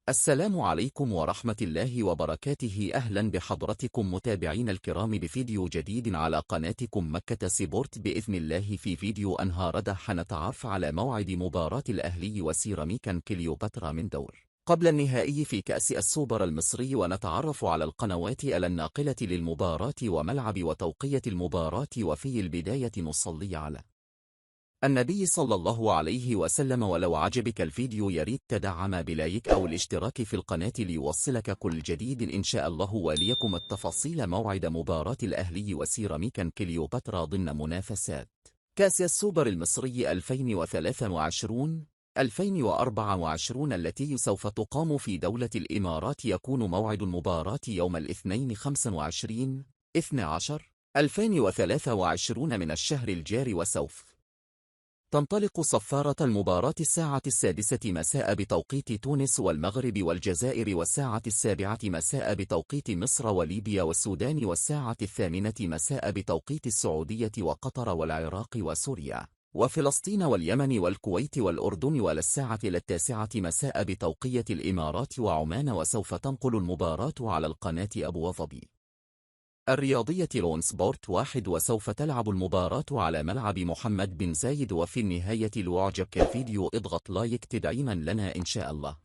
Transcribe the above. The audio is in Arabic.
السلام عليكم ورحمة الله وبركاته. أهلا بحضرتكم متابعين الكرام بفيديو جديد على قناتكم مكة سبورت بإذن الله. في فيديو أنهارده حنتعرف على موعد مباراة الأهلي وسيراميكا كليوباترا من دور قبل النهائي في كأس السوبر المصري، ونتعرف على القنوات الناقلة للمباراة وملعب وتوقية المباراة. وفي البداية نصلي على النبي صلى الله عليه وسلم. ولو عجبك الفيديو ياريت تدعم بلايك أو الاشتراك في القناة ليوصلك كل جديد إن شاء الله. وليكم التفاصيل. موعد مباراة الأهلي وسيراميكا كليوباترا ضمن منافسات كأس السوبر المصري 2023-2024 التي سوف تقام في دولة الإمارات. يكون موعد المباراة يوم الاثنين 25/12/2023 من الشهر الجاري، وسوف تنطلق صفارة المباراة الساعة 6 مساء بتوقيت تونس والمغرب والجزائر، والساعة 7 مساء بتوقيت مصر وليبيا والسودان، والساعة 8 مساء بتوقيت السعودية وقطر والعراق وسوريا وفلسطين واليمن والكويت والأردن، وللساعة 9 مساء بتوقيت الإمارات وعمان. وسوف تنقل المباراة على القناة أبو ظبي الرياضية لون سبورت 1، وسوف تلعب المباراة على ملعب محمد بن زايد. وفي النهاية لو أعجبك الفيديو اضغط لايك تدعيما لنا إن شاء الله.